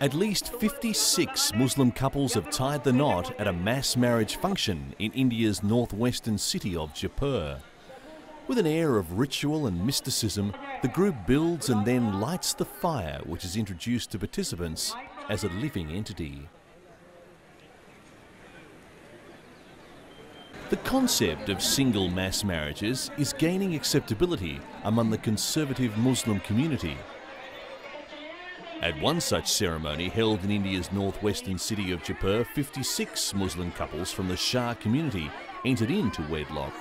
At least 56 Muslim couples have tied the knot at a mass marriage function in India's northwestern city of Jaipur. With an air of ritual and mysticism, the group builds and then lights the fire, which is introduced to participants as a living entity. The concept of single mass marriages is gaining acceptability among the conservative Muslim community. At one such ceremony held in India's northwestern city of Jaipur, 56 Muslim couples from the Shah community entered into wedlock.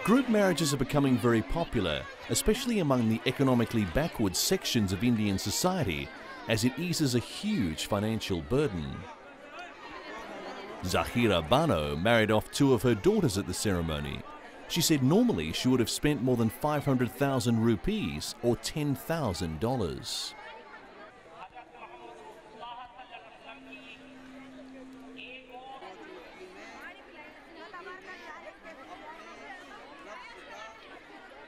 Group marriages are becoming very popular, especially among the economically backward sections of Indian society, as it eases a huge financial burden. Zahira Bano married off 2 of her daughters at the ceremony. She said normally she would have spent more than 500,000 rupees or $10,000.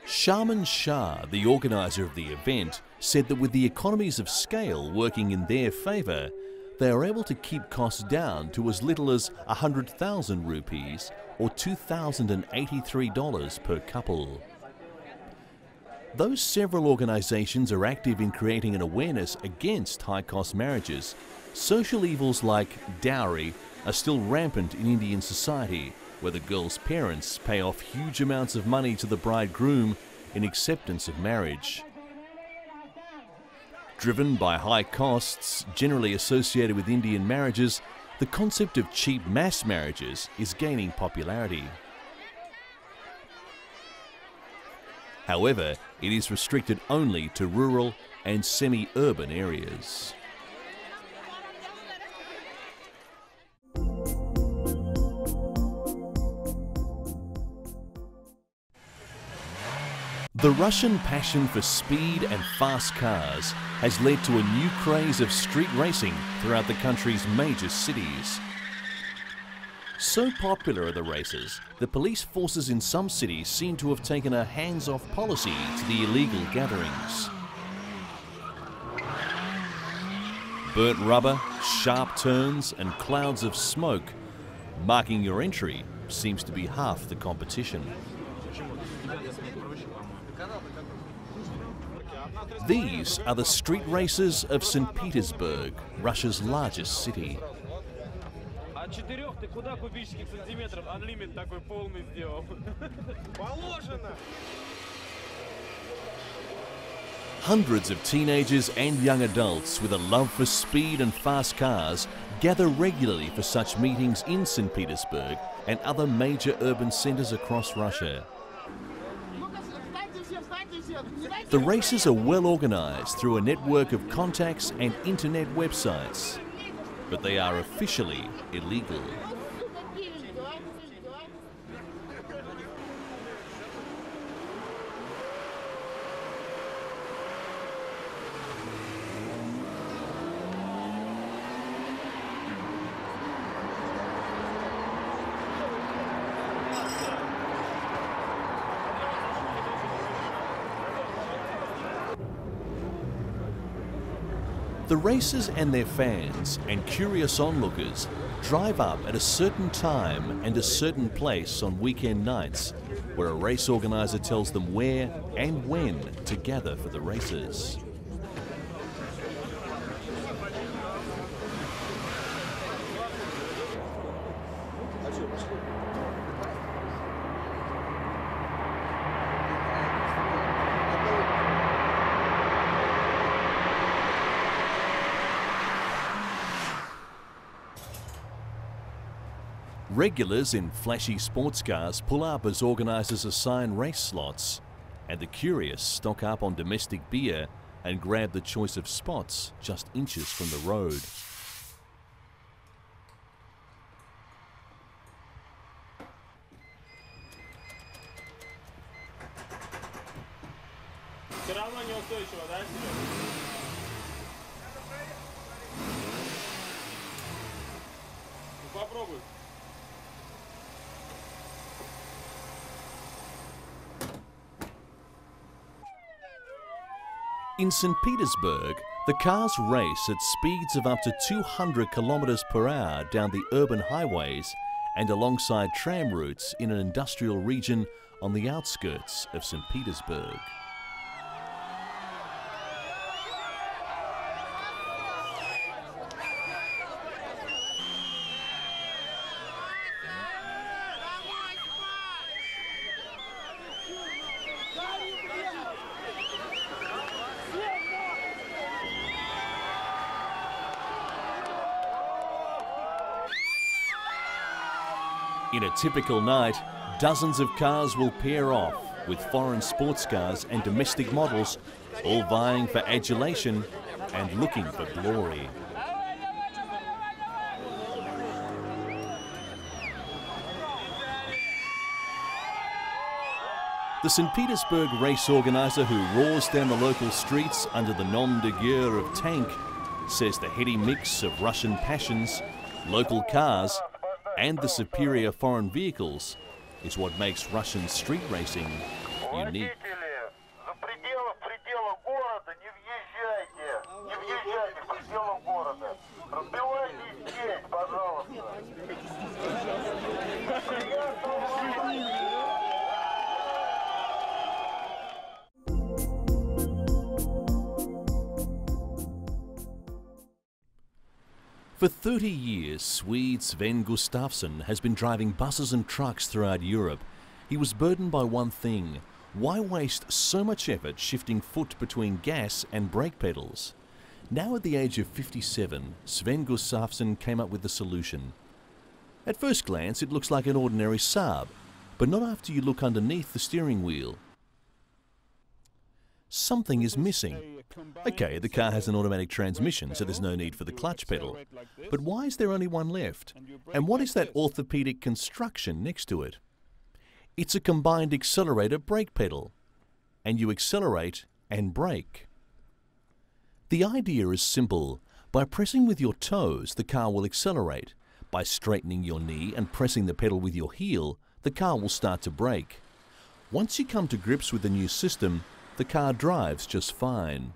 Shaman Shah, the organiser of the event, said that with the economies of scale working in their favour, they are able to keep costs down to as little as 100,000 rupees or $2,083 per couple. Though several organisations are active in creating an awareness against high-cost marriages, social evils like dowry are still rampant in Indian society, where the girl's parents pay off huge amounts of money to the bridegroom in acceptance of marriage. Driven by high costs generally associated with Indian marriages, the concept of cheap mass marriages is gaining popularity. However, it is restricted only to rural and semi-urban areas. The Russian passion for speed and fast cars has led to a new craze of street racing throughout the country's major cities. So popular are the races that police forces in some cities seem to have taken a hands-off policy to the illegal gatherings. Burnt rubber, sharp turns and clouds of smoke marking your entry seems to be half the competition. These are the street races of St. Petersburg, Russia's largest city. Hundreds of teenagers and young adults with a love for speed and fast cars gather regularly for such meetings in St. Petersburg and other major urban centers across Russia. The races are well organized through a network of contacts and internet websites, but they are officially illegal. The racers and their fans and curious onlookers drive up at a certain time and a certain place on weekend nights, where a race organizer tells them where and when to gather for the races. Regulars in flashy sports cars pull up as organisers assign race slots, and the curious stock up on domestic beer and grab the choice of spots just inches from the road. In St. Petersburg, the cars race at speeds of up to 200 kilometers per hour down the urban highways and alongside tram routes in an industrial region on the outskirts of St. Petersburg. In a typical night, dozens of cars will pair off, with foreign sports cars and domestic models all vying for adulation and looking for glory. The St. Petersburg race organiser who roars down the local streets under the nom de guerre of tank says the heady mix of Russian passions, local cars and the superior foreign vehicles is what makes Russian street racing unique. For 30 years, Swede Sven Gustafsson has been driving buses and trucks throughout Europe. He was burdened by one thing: why waste so much effort shifting foot between gas and brake pedals? Now at the age of 57, Sven Gustafsson came up with the solution. At first glance it looks like an ordinary Saab, but not after you look underneath the steering wheel. Something is missing. Okay, the car has an automatic transmission, so there's no need for the clutch pedal. But why is there only one left? And what is that orthopedic construction next to it? It's a combined accelerator brake pedal. And you accelerate and brake. The idea is simple. By pressing with your toes, the car will accelerate. By straightening your knee and pressing the pedal with your heel, the car will start to brake. Once you come to grips with the new system, the car drives just fine.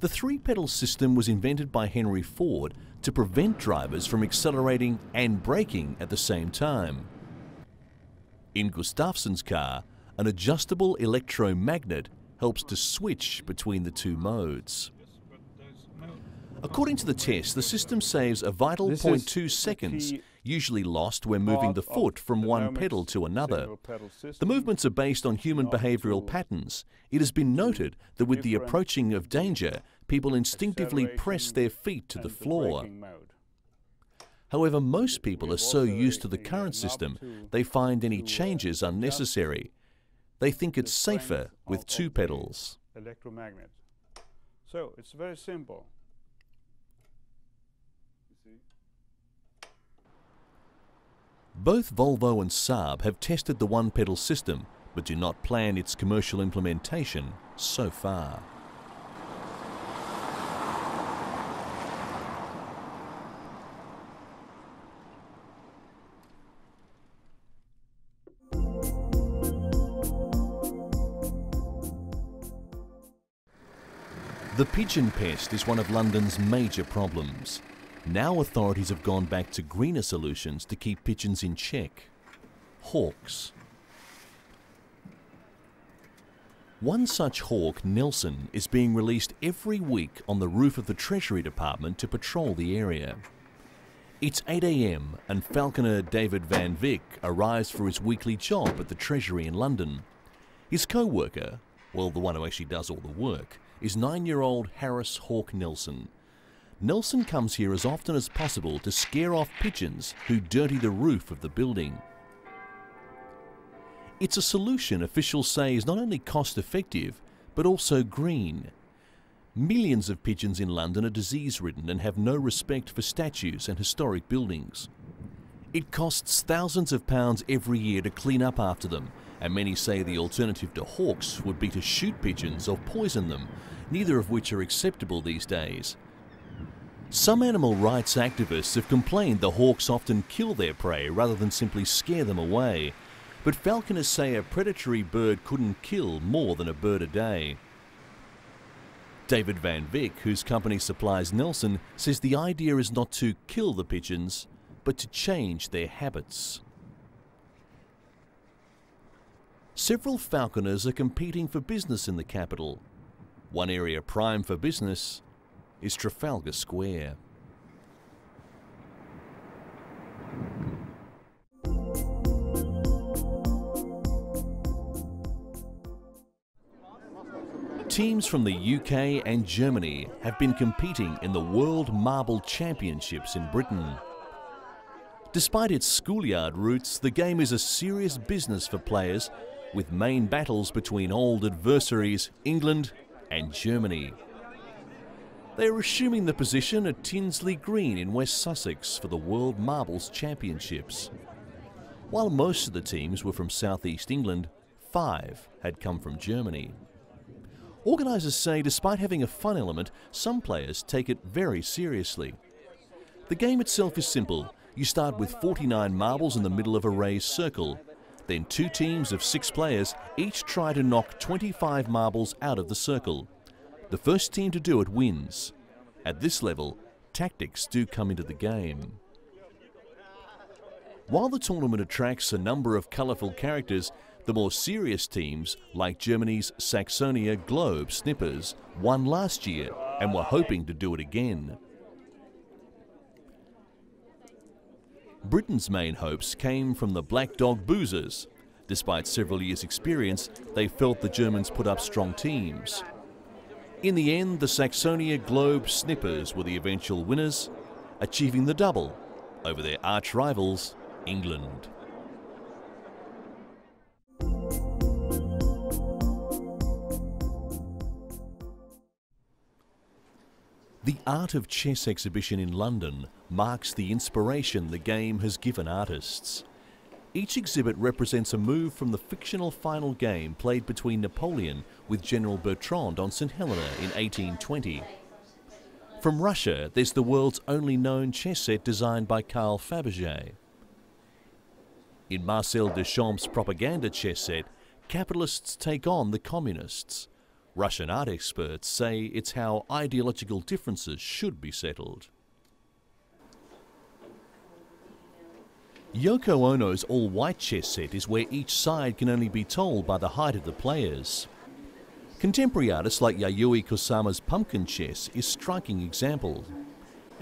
The three-pedal system was invented by Henry Ford to prevent drivers from accelerating and braking at the same time. In Gustafsson's car, an adjustable electromagnet helps to switch between the two modes. According to the test, the system saves a vital 0.2 seconds, usually lost when moving the foot from one pedal to another. The movements are based on human behavioural patterns. It has been noted that with the approaching of danger, people instinctively press their feet to the floor. However, most people are so used to the current system, they find any changes unnecessary. They think it's safer with two pedals. So it's very simple. Both Volvo and Saab have tested the one-pedal system, but do not plan its commercial implementation so far. The pigeon pest is one of London's major problems. Now authorities have gone back to greener solutions to keep pigeons in check. Hawks. One such hawk, Nelson, is being released every week on the roof of the Treasury Department to patrol the area. It's 8 a.m. and falconer David Van Vick arrives for his weekly job at the Treasury in London. His co-worker, well, the one who actually does all the work, is 9-year-old Harris Hawk Nelson. Nelson comes here as often as possible to scare off pigeons who dirty the roof of the building. It's a solution officials say is not only cost-effective, but also green. Millions of pigeons in London are disease-ridden and have no respect for statues and historic buildings. It costs thousands of pounds every year to clean up after them, and many say the alternative to hawks would be to shoot pigeons or poison them, neither of which are acceptable these days. Some animal rights activists have complained the hawks often kill their prey rather than simply scare them away, but falconers say a predatory bird couldn't kill more than a bird a day. David Van Vick, whose company supplies Nelson, says the idea is not to kill the pigeons, but to change their habits. Several falconers are competing for business in the capital. One area prime for business is Trafalgar Square. Teams from the UK and Germany have been competing in the World Marble Championships in Britain. Despite its schoolyard roots, the game is a serious business for players, with main battles between old adversaries England and Germany. They are assuming the position at Tinsley Green in West Sussex for the World Marbles Championships. While most of the teams were from southeast England, 5 had come from Germany. Organisers say despite having a fun element, some players take it very seriously. The game itself is simple. You start with 49 marbles in the middle of a raised circle. Then 2 teams of 6 players each try to knock 25 marbles out of the circle. The first team to do it wins. At this level, tactics do come into the game. While the tournament attracts a number of colourful characters, the more serious teams, like Germany's Saxonia Globe Snippers, won last year and were hoping to do it again. Britain's main hopes came from the Black Dog Boozers. Despite several years' experience, they felt the Germans put up strong teams. In the end, the Saxonia Globe Snippers were the eventual winners, achieving the double over their arch-rivals, England. The Art of Chess exhibition in London marks the inspiration the game has given artists. Each exhibit represents a move from the fictional final game played between Napoleon with General Bertrand on St Helena in 1820. From Russia, there's the world's only known chess set designed by Carl Fabergé. In Marcel Duchamp's propaganda chess set, capitalists take on the communists. Russian art experts say it's how ideological differences should be settled. Yoko Ono's all-white chess set is where each side can only be told by the height of the players. Contemporary artists like Yayoi Kusama's pumpkin chess is striking example,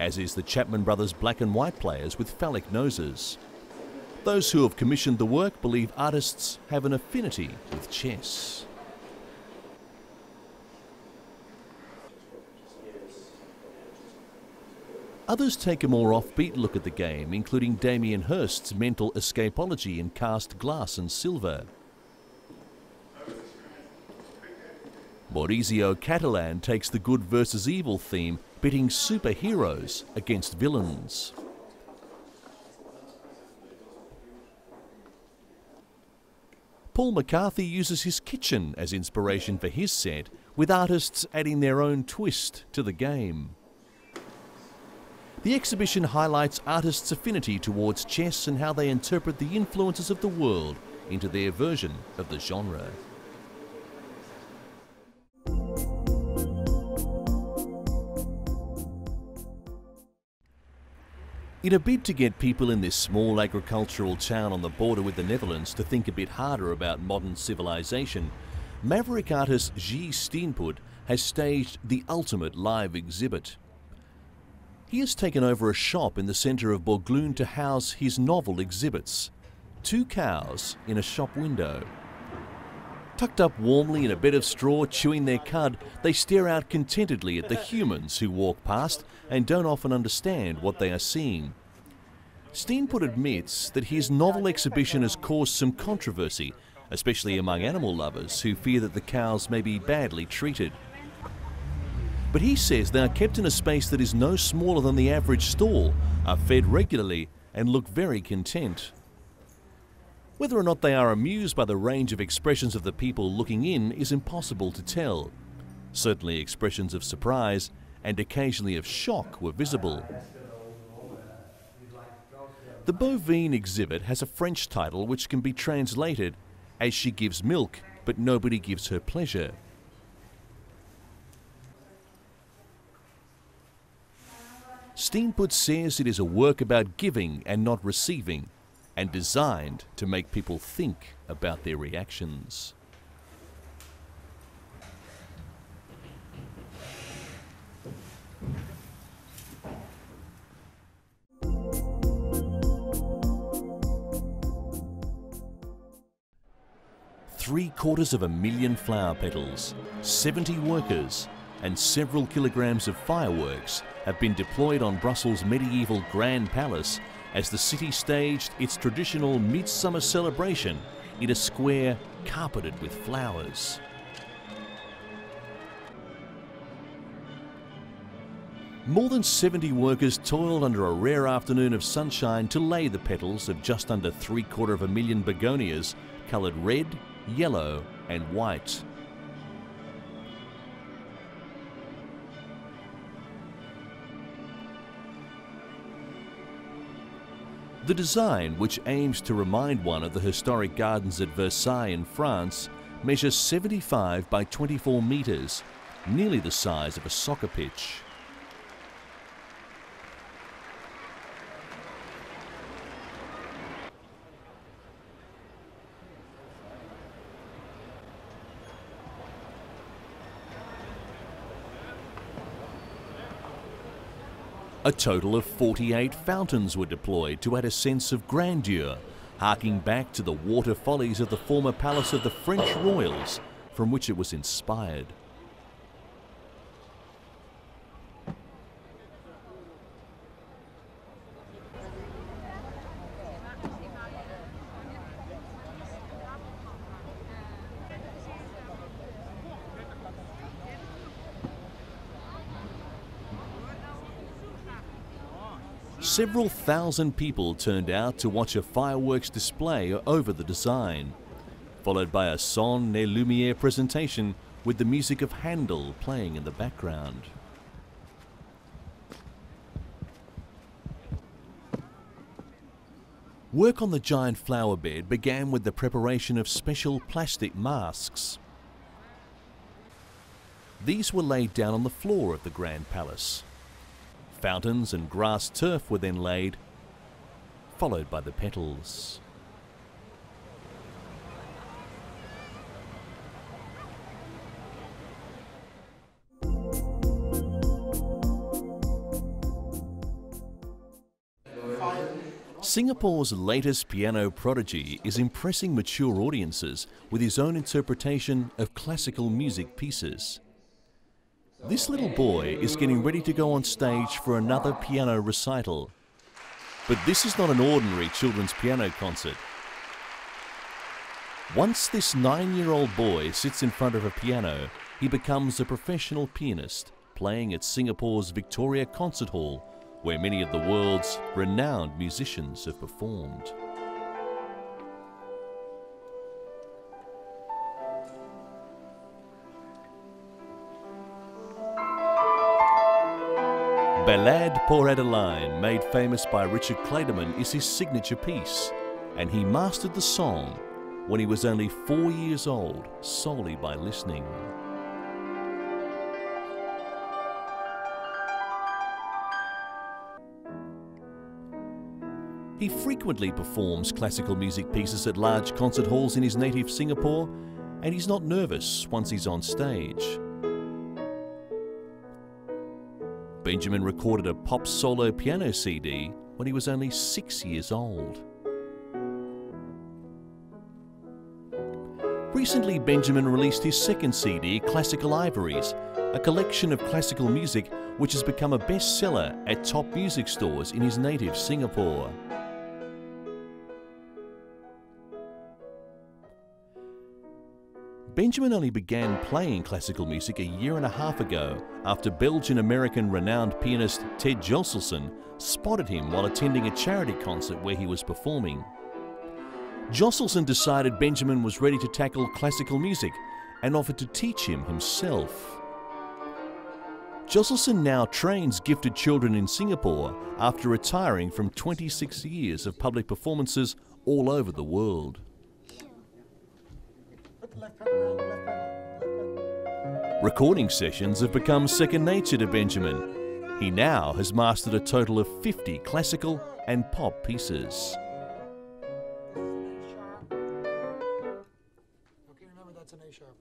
as is the Chapman brothers' black and white players with phallic noses. Those who have commissioned the work believe artists have an affinity with chess. Others take a more offbeat look at the game, including Damien Hirst's mental escapology in cast glass and silver. Maurizio Catalan takes the good versus evil theme, pitting superheroes against villains. Paul McCarthy uses his kitchen as inspiration for his set, with artists adding their own twist to the game. The exhibition highlights artists' affinity towards chess and how they interpret the influences of the world into their version of the genre. In a bid to get people in this small agricultural town on the border with the Netherlands to think a bit harder about modern civilization, maverick artist Guy Steenput has staged the ultimate live exhibit. He has taken over a shop in the centre of Borgloon to house his novel exhibits. 2 cows in a shop window. Tucked up warmly in a bed of straw, chewing their cud, they stare out contentedly at the humans who walk past and don't often understand what they are seeing. Steenput admits that his novel exhibition has caused some controversy, especially among animal lovers who fear that the cows may be badly treated. But he says they are kept in a space that is no smaller than the average stall, are fed regularly and look very content. Whether or not they are amused by the range of expressions of the people looking in is impossible to tell. Certainly expressions of surprise and occasionally of shock were visible. The bovine exhibit has a French title which can be translated as "She gives milk, but nobody gives her pleasure." Steenput says it is a work about giving and not receiving, and designed to make people think about their reactions. $750,000 flower petals, 70 workers, and several kilograms of fireworks have been deployed on Brussels' medieval Grand Palace as the city staged its traditional midsummer celebration in a square carpeted with flowers. More than 70 workers toiled under a rare afternoon of sunshine to lay the petals of just under 750,000 begonias, coloured red, yellow and white. The design, which aims to remind one of the historic gardens at Versailles in France, measures 75 by 24 metres, nearly the size of a soccer pitch. A total of 48 fountains were deployed to add a sense of grandeur, harking back to the water follies of the former palace of the French royals, from which it was inspired. Several thousand people turned out to watch a fireworks display over the design, followed by a Son et Lumière presentation with the music of Handel playing in the background. Work on the giant flower bed began with the preparation of special plastic masks. These were laid down on the floor of the Grand Palace. Fountains and grass turf were then laid, followed by the petals. Singapore's latest piano prodigy is impressing mature audiences with his own interpretation of classical music pieces. This little boy is getting ready to go on stage for another piano recital. But this is not an ordinary children's piano concert. Once this 9-year-old boy sits in front of a piano, he becomes a professional pianist, playing at Singapore's Victoria Concert Hall, where many of the world's renowned musicians have performed. Ballade pour Adeline, made famous by Richard Clayderman, is his signature piece, and he mastered the song when he was only 4 years old, solely by listening. He frequently performs classical music pieces at large concert halls in his native Singapore, and he's not nervous once he's on stage. Benjamin recorded a pop solo piano CD when he was only 6 years old. Recently, Benjamin released his second CD, Classical Ivories, a collection of classical music which has become a bestseller at top music stores in his native Singapore. Benjamin only began playing classical music a year and a half ago after Belgian-American renowned pianist Ted Josselson spotted him while attending a charity concert where he was performing. Josselson decided Benjamin was ready to tackle classical music and offered to teach him himself. Josselson now trains gifted children in Singapore after retiring from 26 years of public performances all over the world. Recording sessions have become second nature to Benjamin. He now has mastered a total of 50 classical and pop pieces. Okay, remember that's an A sharp.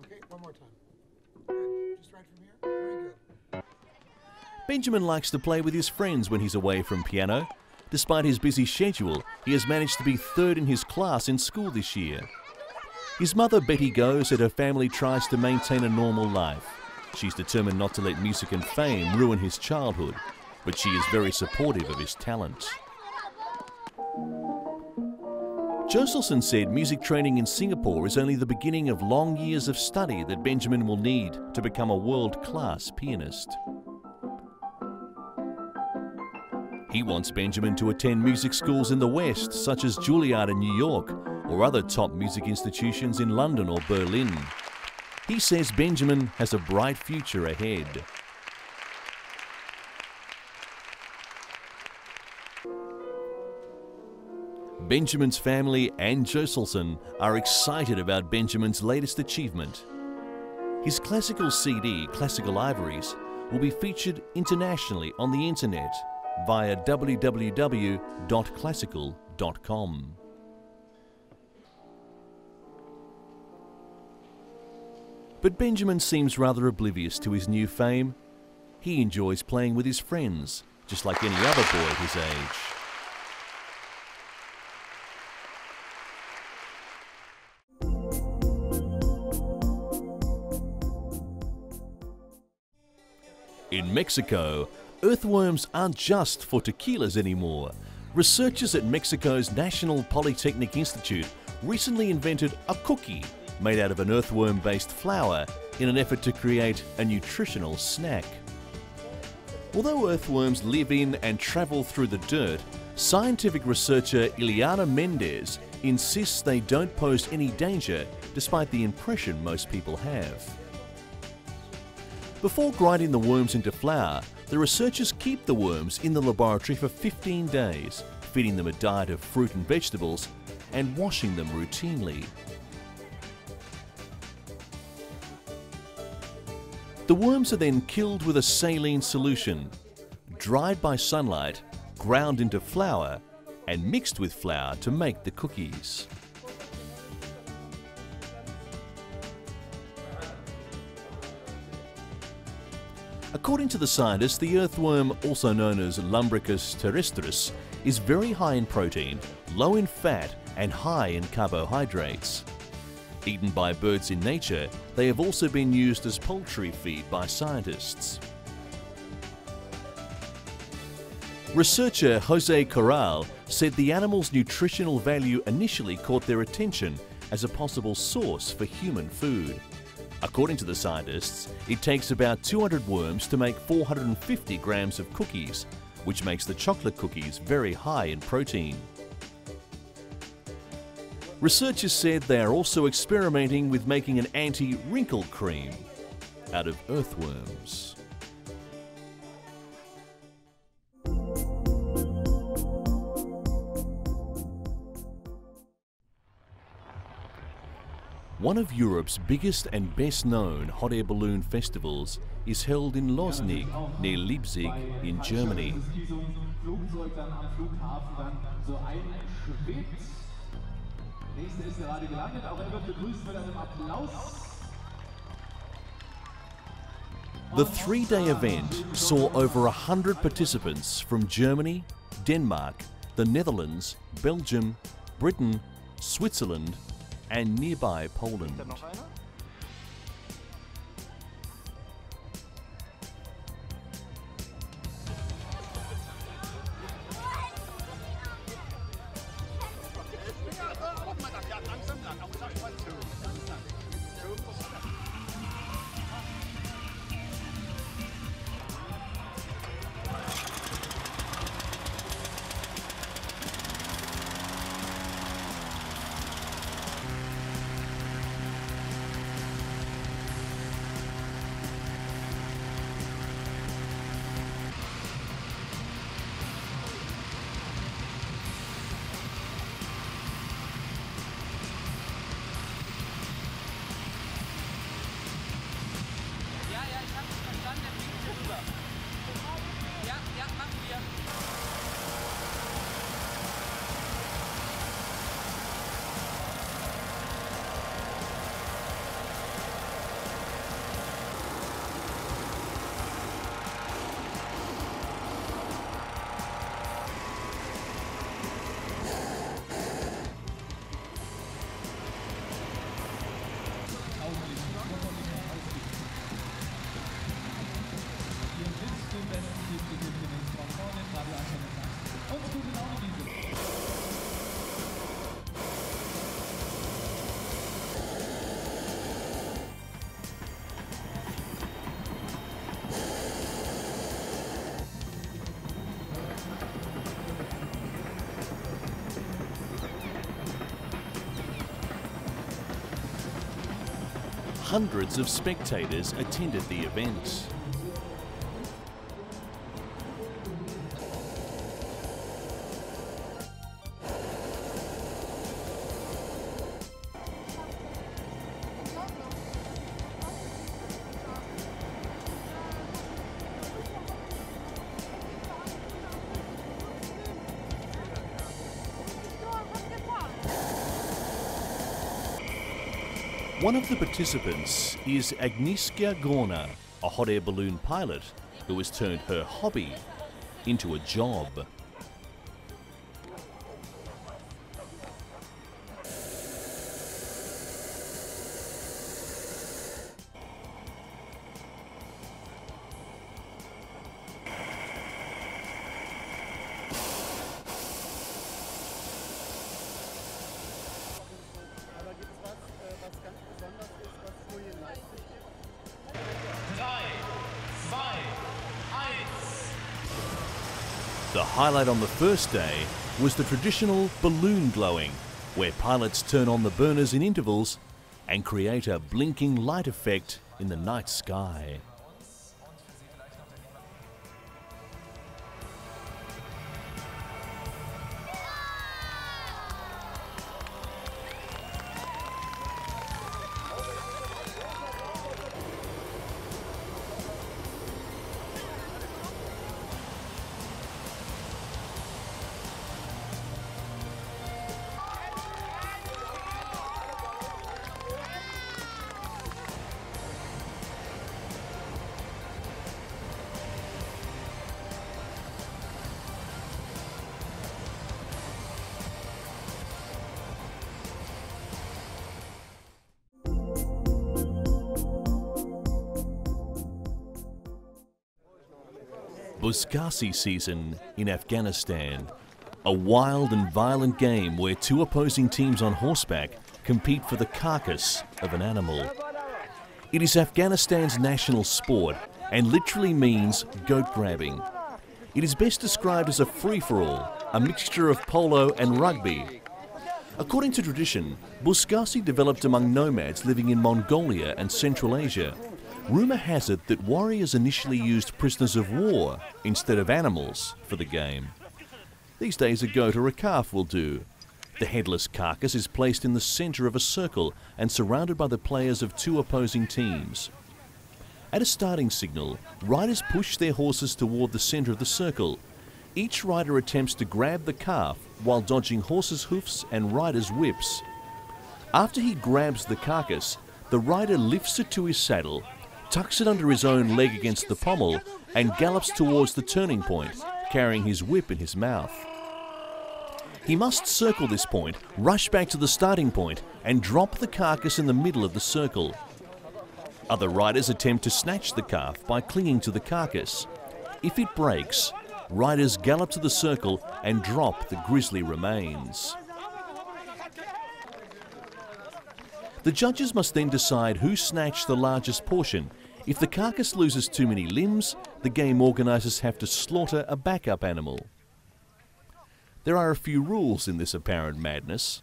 Okay, one more time. Good. Just right from here. Very good. Benjamin likes to play with his friends when he's away from piano. Despite his busy schedule, he has managed to be third in his class in school this year. His mother, Betty Go, said her family tries to maintain a normal life. She's determined not to let music and fame ruin his childhood, but she is very supportive of his talent. Joselson said music training in Singapore is only the beginning of long years of study that Benjamin will need to become a world-class pianist. He wants Benjamin to attend music schools in the West, such as Juilliard in New York, or other top music institutions in London or Berlin. He says Benjamin has a bright future ahead. Benjamin's family and Joselson are excited about Benjamin's latest achievement. His classical CD, Classical Ivories, will be featured internationally on the internet via www.classical.com. But Benjamin seems rather oblivious to his new fame. He enjoys playing with his friends, just like any other boy his age. In Mexico, earthworms aren't just for tequilas anymore. Researchers at Mexico's National Polytechnic Institute recently invented a cookie made out of an earthworm-based flour in an effort to create a nutritional snack. Although earthworms live in and travel through the dirt, scientific researcher Ileana Mendez insists they don't pose any danger despite the impression most people have. Before grinding the worms into flour, the researchers keep the worms in the laboratory for 15 days, feeding them a diet of fruit and vegetables and washing them routinely. The worms are then killed with a saline solution, dried by sunlight, ground into flour, and mixed with flour to make the cookies. According to the scientists, the earthworm, also known as Lumbricus terrestris, is very high in protein, low in fat, and high in carbohydrates. Eaten by birds in nature, they have also been used as poultry feed by scientists. Researcher Jose Corral said the animal's nutritional value initially caught their attention as a possible source for human food. According to the scientists, it takes about 200 worms to make 450 grams of cookies, which makes the chocolate cookies very high in protein. Researchers said they are also experimenting with making an anti-wrinkle cream out of earthworms. One of Europe's biggest and best-known hot air balloon festivals is held in Losnig, near Leipzig, in Germany. The three-day event saw over 100 participants from Germany, Denmark, the Netherlands, Belgium, Britain, Switzerland, and nearby Poland. hundreds of spectators attended the event. One of the participants is Agnieszka Gorna, a hot air balloon pilot who has turned her hobby into a job. The highlight on the first day was the traditional balloon glowing, where pilots turn on the burners in intervals and create a blinking light effect in the night sky. Buzkasi season in Afghanistan, a wild and violent game where two opposing teams on horseback compete for the carcass of an animal. It is Afghanistan's national sport and literally means goat grabbing. It is best described as a free-for-all, a mixture of polo and rugby. According to tradition, Buzkasi developed among nomads living in Mongolia and Central Asia. Rumour has it that warriors initially used prisoners of war instead of animals for the game. These days a goat or a calf will do. The headless carcass is placed in the centre of a circle and surrounded by the players of two opposing teams. At a starting signal, riders push their horses toward the centre of the circle. Each rider attempts to grab the calf while dodging horses' hoofs and riders' whips. After he grabs the carcass, the rider lifts it to his saddle, tucks it under his own leg against the pommel, and gallops towards the turning point, carrying his whip in his mouth. He must circle this point, rush back to the starting point, and drop the carcass in the middle of the circle. Other riders attempt to snatch the calf by clinging to the carcass. If it breaks, riders gallop to the circle and drop the grisly remains. The judges must then decide who snatched the largest portion. If the carcass loses too many limbs, the game organisers have to slaughter a backup animal. There are a few rules in this apparent madness.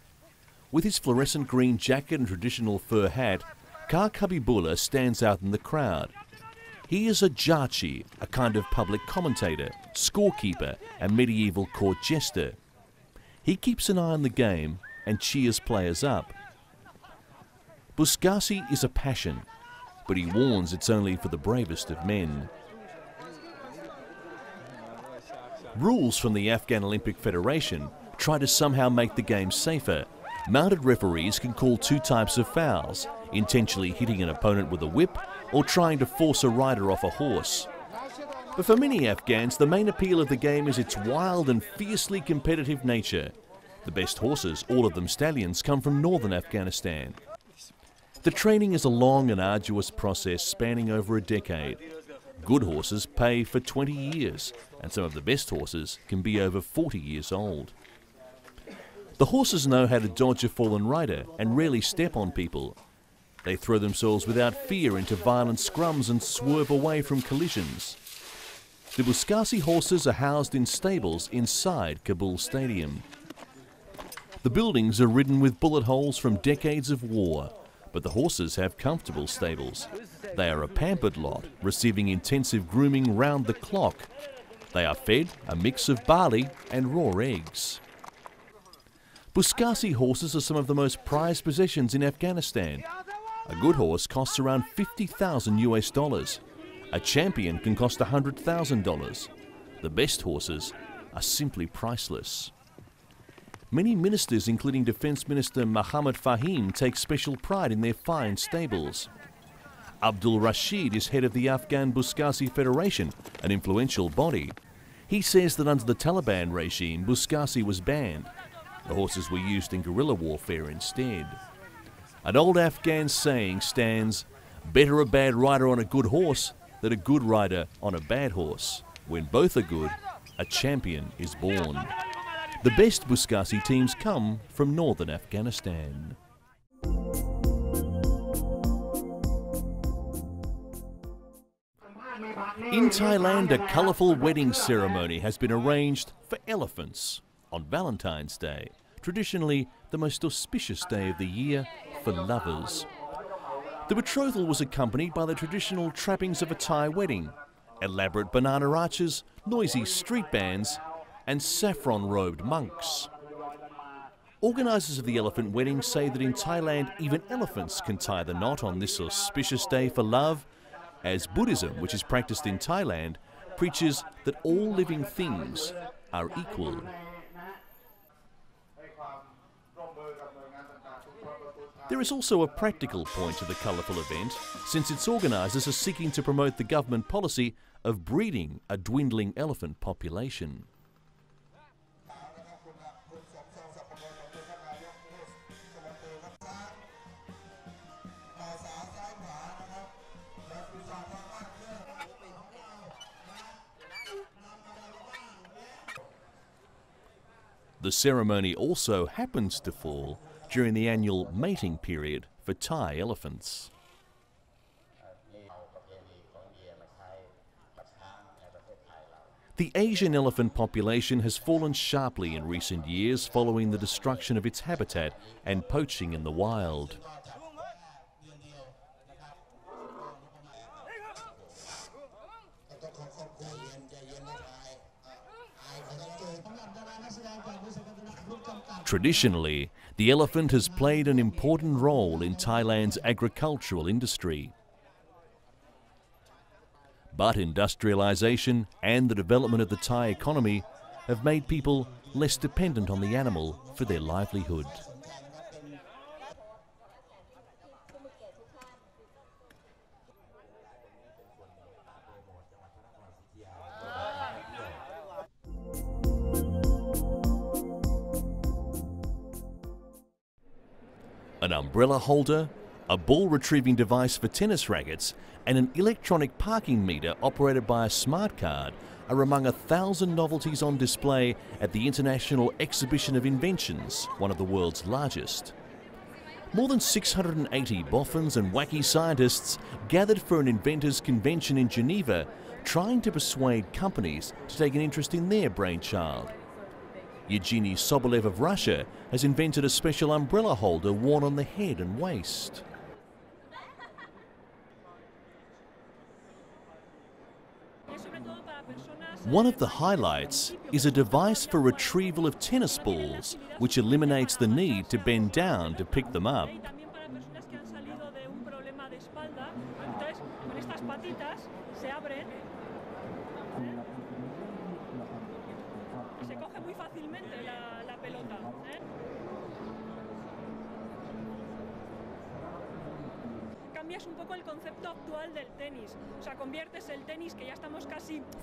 With his fluorescent green jacket and traditional fur hat, Kar Habibullah stands out in the crowd. He is a jarchi, a kind of public commentator, scorekeeper and medieval court jester. He keeps an eye on the game and cheers players up. Buzkasi is a passion, but he warns it's only for the bravest of men. Rules from the Afghan Olympic Federation try to somehow make the game safer. Mounted referees can call two types of fouls: intentionally hitting an opponent with a whip or trying to force a rider off a horse. But for many Afghans, the main appeal of the game is its wild and fiercely competitive nature. The best horses, all of them stallions, come from northern Afghanistan. The training is a long and arduous process spanning over a decade. Good horses pay for 20 years, and some of the best horses can be over 40 years old. The horses know how to dodge a fallen rider and rarely step on people. They throw themselves without fear into violent scrums and swerve away from collisions. The Buzkasi horses are housed in stables inside Kabul Stadium. The buildings are ridden with bullet holes from decades of war, but the horses have comfortable stables. They are a pampered lot, receiving intensive grooming round the clock. They are fed a mix of barley and raw eggs. Buzkashi horses are some of the most prized possessions in Afghanistan. A good horse costs around $50,000 US. A champion can cost $100,000. The best horses are simply priceless. Many ministers, including Defence Minister Mohammad Fahim, take special pride in their fine stables. Abdul Rashid is head of the Afghan Buzkashi Federation, an influential body. He says that under the Taliban regime, Buzkashi was banned. The horses were used in guerrilla warfare instead. An old Afghan saying stands, "Better a bad rider on a good horse than a good rider on a bad horse. When both are good, a champion is born." The best Buzkashi teams come from northern Afghanistan. In Thailand, a colourful wedding ceremony has been arranged for elephants on Valentine's Day, traditionally the most auspicious day of the year for lovers. The betrothal was accompanied by the traditional trappings of a Thai wedding: elaborate banana arches, noisy street bands, and saffron-robed monks. Organisers of the elephant wedding say that in Thailand, even elephants can tie the knot on this auspicious day for love, as Buddhism, which is practiced in Thailand, preaches that all living things are equal. There is also a practical point to the colourful event, since its organisers are seeking to promote the government policy of breeding a dwindling elephant population. The ceremony also happens to fall during the annual mating period for Thai elephants. The Asian elephant population has fallen sharply in recent years following the destruction of its habitat and poaching in the wild. Traditionally, the elephant has played an important role in Thailand's agricultural industry. But industrialisation and the development of the Thai economy have made people less dependent on the animal for their livelihood. An umbrella holder, a ball retrieving device for tennis rackets, and an electronic parking meter operated by a smart card are among 1,000 novelties on display at the International Exhibition of Inventions, one of the world's largest. More than 680 boffins and wacky scientists gathered for an inventors' convention in Geneva, trying to persuade companies to take an interest in their brainchild. Yevgeny Sobolev of Russia has invented a special umbrella holder worn on the head and waist. One of the highlights is a device for retrieval of tennis balls, which eliminates the need to bend down to pick them up.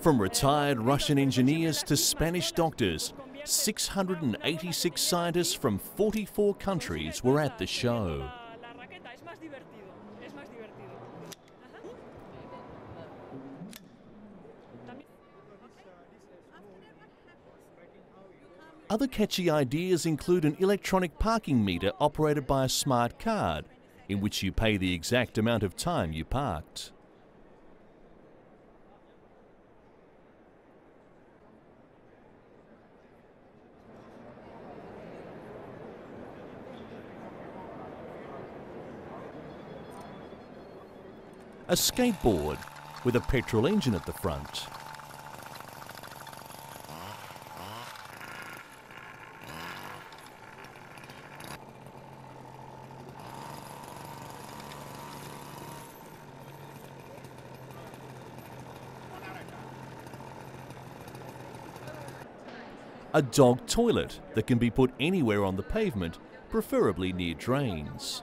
From retired Russian engineers to Spanish doctors, 686 scientists from 44 countries were at the show. Other catchy ideas include an electronic parking meter operated by a smart card, in which you pay the exact amount of time you parked. a skateboard with a petrol engine at the front. A dog toilet that can be put anywhere on the pavement, preferably near drains.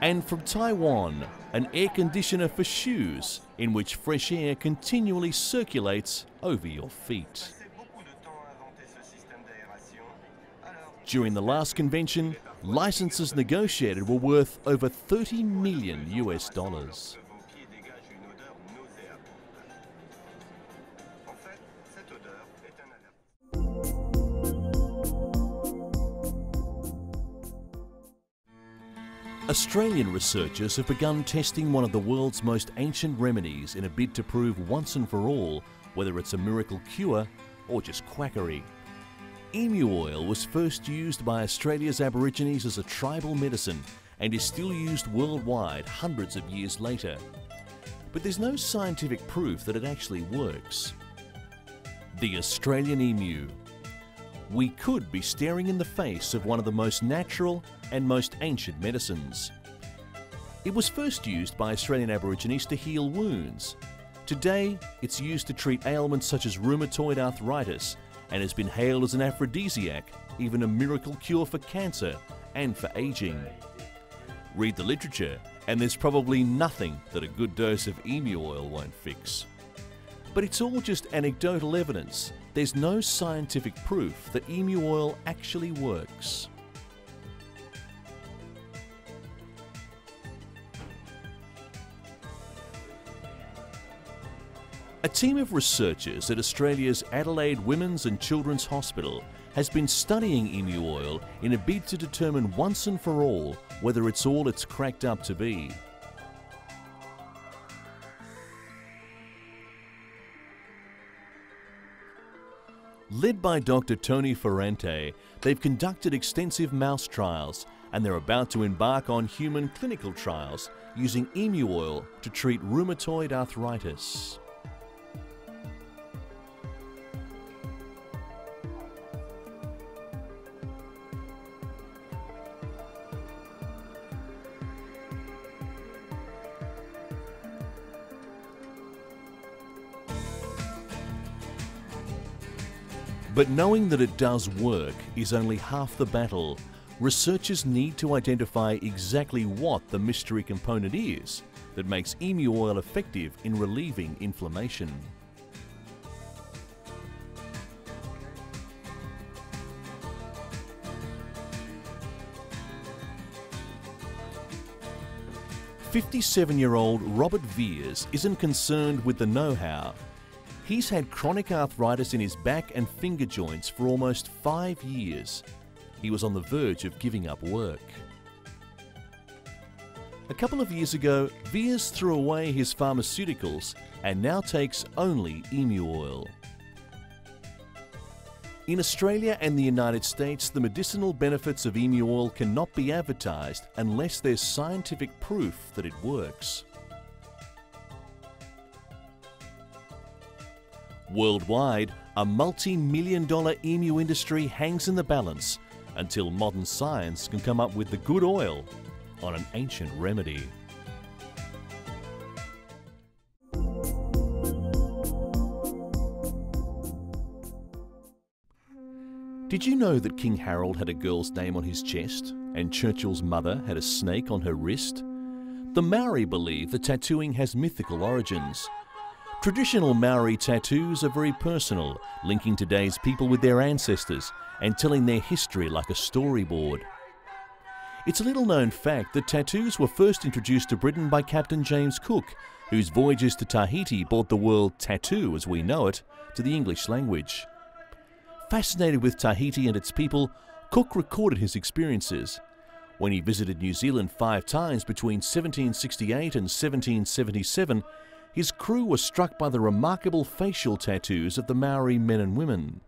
And from Taiwan, an air conditioner for shoes in which fresh air continually circulates over your feet. During the last convention, licenses negotiated were worth over $30 million US. Australian researchers have begun testing one of the world's most ancient remedies in a bid to prove once and for all whether it's a miracle cure or just quackery. Emu oil was first used by Australia's Aborigines as a tribal medicine and is still used worldwide hundreds of years later. But there's no scientific proof that it actually works. The Australian emu. We could be staring in the face of one of the most natural and most ancient medicines. It was first used by Australian Aborigines to heal wounds. Today, it's used to treat ailments such as rheumatoid arthritis and has been hailed as an aphrodisiac, even a miracle cure for cancer and for aging. Read the literature, and there's probably nothing that a good dose of emu oil won't fix. But it's all just anecdotal evidence. There's no scientific proof that emu oil actually works. A team of researchers at Australia's Adelaide Women's and Children's Hospital has been studying emu oil in a bid to determine once and for all whether it's all it's cracked up to be. Led by Dr. Tony Ferrante, they've conducted extensive mouse trials and they're about to embark on human clinical trials using emu oil to treat rheumatoid arthritis. But knowing that it does work is only half the battle. Researchers need to identify exactly what the mystery component is that makes emu oil effective in relieving inflammation. "57-year-old Robert Veers isn't concerned with the know-how. He's had chronic arthritis in his back and finger joints for almost 5 years. He was on the verge of giving up work. A couple of years ago, Veers threw away his pharmaceuticals and now takes only emu oil. In Australia and the United States, the medicinal benefits of emu oil cannot be advertised unless there's scientific proof that it works. Worldwide, a multi-million-dollar emu industry hangs in the balance until modern science can come up with the good oil on an ancient remedy. Did you know that King Harold had a girl's name on his chest and Churchill's mother had a snake on her wrist? The Maori believe that tattooing has mythical origins. Traditional Maori tattoos are very personal, linking today's people with their ancestors and telling their history like a storyboard. It's a little-known fact that tattoos were first introduced to Britain by Captain James Cook, whose voyages to Tahiti brought the word tattoo, as we know it, to the English language. Fascinated with Tahiti and its people, Cook recorded his experiences. When he visited New Zealand 5 times between 1768 and 1777, his crew were struck by the remarkable facial tattoos of the Maori men and women.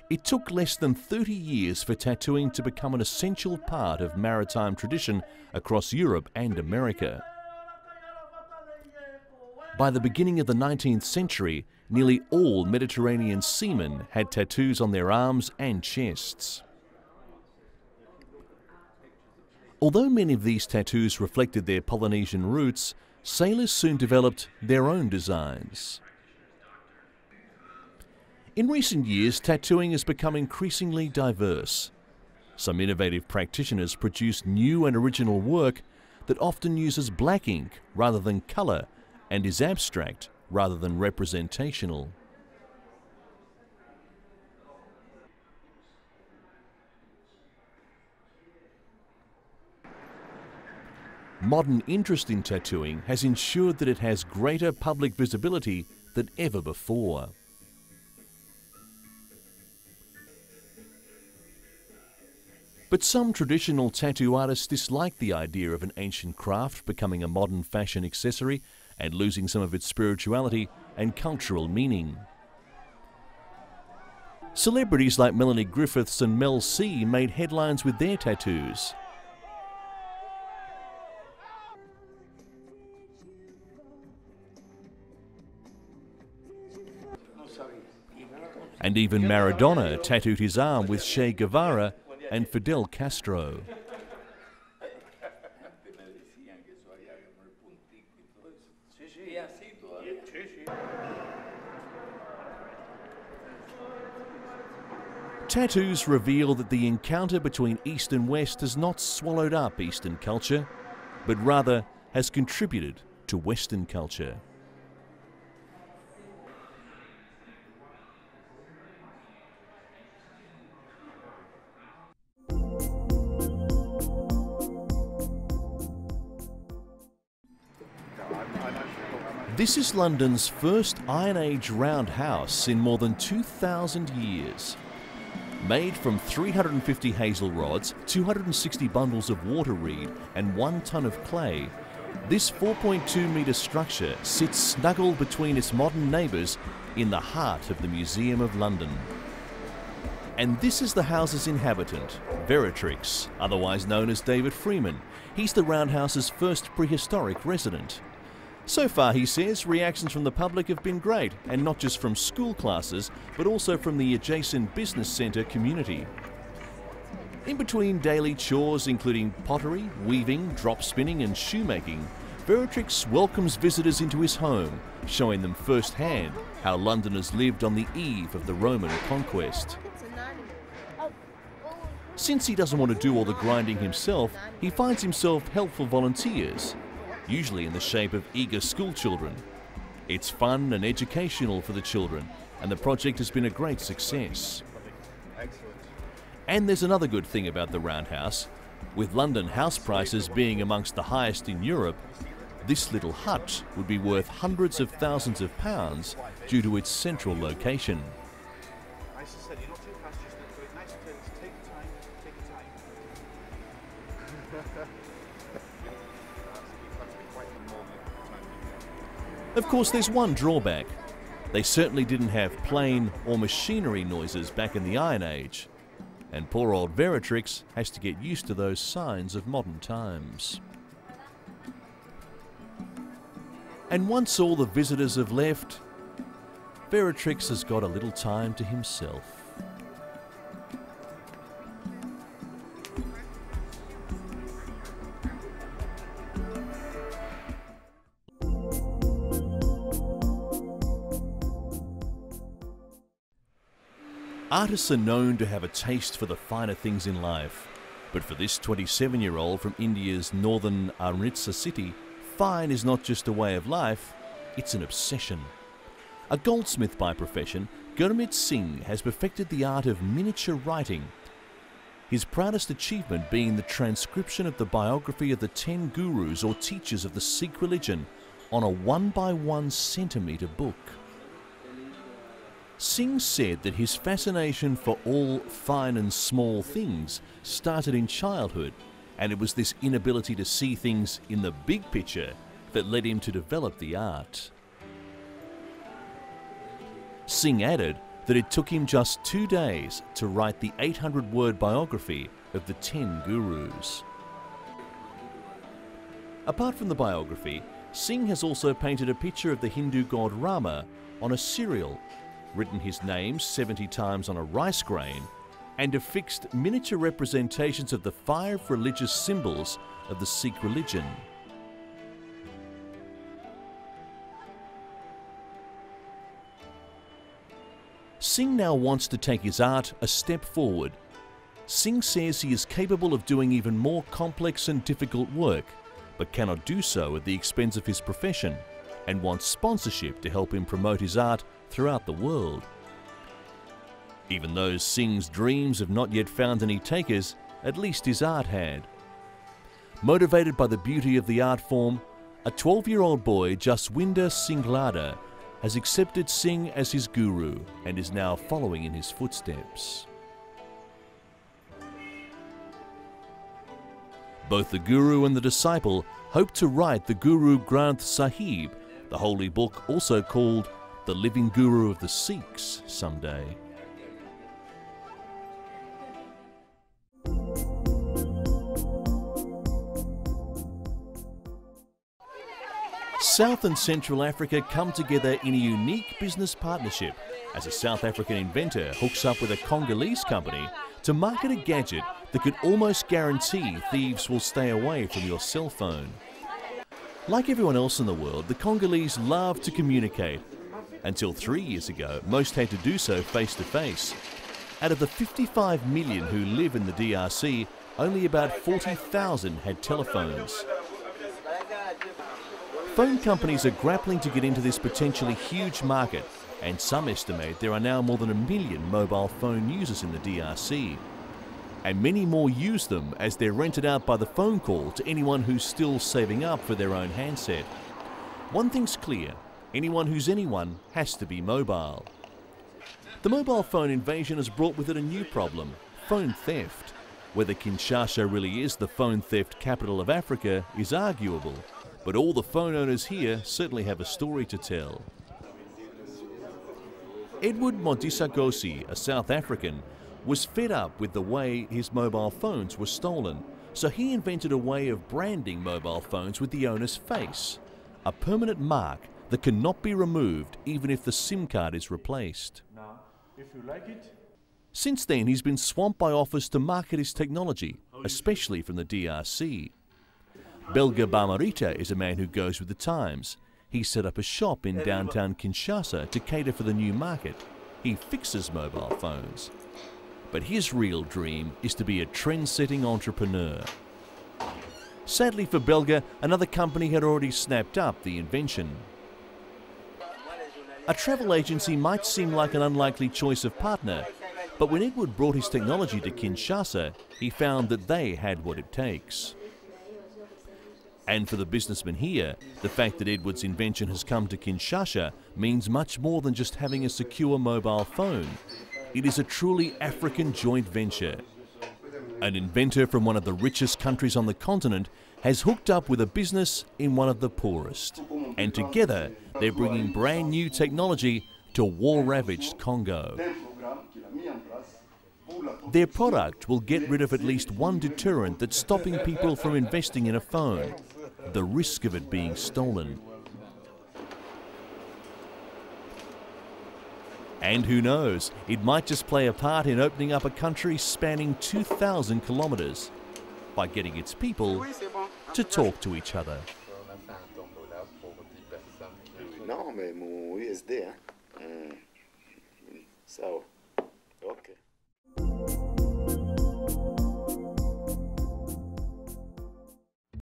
It took less than 30 years for tattooing to become an essential part of maritime tradition across Europe and America. By the beginning of the 19th century, nearly all Mediterranean seamen had tattoos on their arms and chests. Although many of these tattoos reflected their Polynesian roots, sailors soon developed their own designs. In recent years, tattooing has become increasingly diverse. Some innovative practitioners produce new and original work that often uses black ink rather than colour and is abstract rather than representational. Modern interest in tattooing has ensured that it has greater public visibility than ever before. But some traditional tattoo artists dislike the idea of an ancient craft becoming a modern fashion accessory and losing some of its spirituality and cultural meaning. Celebrities like Melanie Griffiths and Mel C made headlines with their tattoos. And even Maradona tattooed his arm with Che Guevara and Fidel Castro. Tattoos reveal that the encounter between East and West has not swallowed up Eastern culture, but rather has contributed to Western culture. This is London's first Iron Age roundhouse in more than 2,000 years. Made from 350 hazel rods, 260 bundles of water reed and 1 ton of clay, this 4.2-metre structure sits snuggled between its modern neighbours in the heart of the Museum of London. And this is the house's inhabitant, Veratrix, otherwise known as David Freeman. He's the roundhouse's first prehistoric resident. So far, he says, reactions from the public have been great, and not just from school classes, but also from the adjacent business centre community. In between daily chores including pottery, weaving, drop spinning and shoemaking, Veratrix welcomes visitors into his home, showing them firsthand how Londoners lived on the eve of the Roman conquest. Since he doesn't want to do all the grinding himself, he finds himself helpful volunteers, usually in the shape of eager school children. It's fun and educational for the children, and the project has been a great success. And there's another good thing about the roundhouse. With London house prices being amongst the highest in Europe, this little hut would be worth hundreds of thousands of pounds due to its central location. Of course, there's one drawback. They certainly didn't have plane or machinery noises back in the Iron Age, and poor old Veratrix has to get used to those signs of modern times. And once all the visitors have left, Veratrix has got a little time to himself. Artists are known to have a taste for the finer things in life, but for this 27-year-old from India's northern Amritsar city, fine is not just a way of life, it's an obsession. A goldsmith by profession, Gurmit Singh has perfected the art of miniature writing, his proudest achievement being the transcription of the biography of the 10 gurus or teachers of the Sikh religion on a 1x1 centimetre book. Singh said that his fascination for all fine and small things started in childhood, and it was this inability to see things in the big picture that led him to develop the art. Singh added that it took him just 2 days to write the 800-word biography of the 10 gurus. Apart from the biography, Singh has also painted a picture of the Hindu god Rama on a cereal, written his name 70 times on a rice grain, and affixed miniature representations of the 5 religious symbols of the Sikh religion. Singh now wants to take his art a step forward. Singh says he is capable of doing even more complex and difficult work, but cannot do so at the expense of his profession, and wants sponsorship to help him promote his art throughout the world. Even though Singh's dreams have not yet found any takers, at least his art had. Motivated by the beauty of the art form, a 12-year-old boy, Jaswinder Singlada, has accepted Singh as his guru and is now following in his footsteps. Both the guru and the disciple hope to write the Guru Granth Sahib, the holy book also called the living guru of the Sikhs, someday. South and Central Africa come together in a unique business partnership as a South African inventor hooks up with a Congolese company to market a gadget that could almost guarantee thieves will stay away from your cell phone. Like everyone else in the world, the Congolese love to communicate. Until 3 years ago, most had to do so face to face. Out of the 55 million who live in the DRC, only about 40,000 had telephones. Phone companies are grappling to get into this potentially huge market, and some estimate there are now more than 1 million mobile phone users in the DRC. And many more use them as they're rented out by the phone call to anyone who's still saving up for their own handset. One thing's clear, anyone who's anyone has to be mobile. The mobile phone invasion has brought with it a new problem, phone theft. Whether Kinshasa really is the phone theft capital of Africa is arguable, but all the phone owners here certainly have a story to tell. Edward Modisagosi, a South African, was fed up with the way his mobile phones were stolen, so he invented a way of branding mobile phones with the owner's face, a permanent mark that cannot be removed even if the SIM card is replaced. Now, if you like it. Since then, he's been swamped by offers to market his technology, especially from the DRC. Belga Bamarita is a man who goes with the times. He set up a shop in downtown Kinshasa to cater for the new market. He fixes mobile phones. But his real dream is to be a trend-setting entrepreneur. Sadly for Belga, another company had already snapped up the invention. A travel agency might seem like an unlikely choice of partner, but when Edward brought his technology to Kinshasa, he found that they had what it takes. And for the businessman here, the fact that Edward's invention has come to Kinshasa means much more than just having a secure mobile phone. It is a truly African joint venture. An inventor from one of the richest countries on the continent has hooked up with a business in one of the poorest. And together, they're bringing brand new technology to war-ravaged Congo. Their product will get rid of at least one deterrent that's stopping people from investing in a phone: the risk of it being stolen. And who knows, it might just play a part in opening up a country spanning 2,000 kilometers by getting its people to talk to each other. Non, mais mon USD, hein. Ça.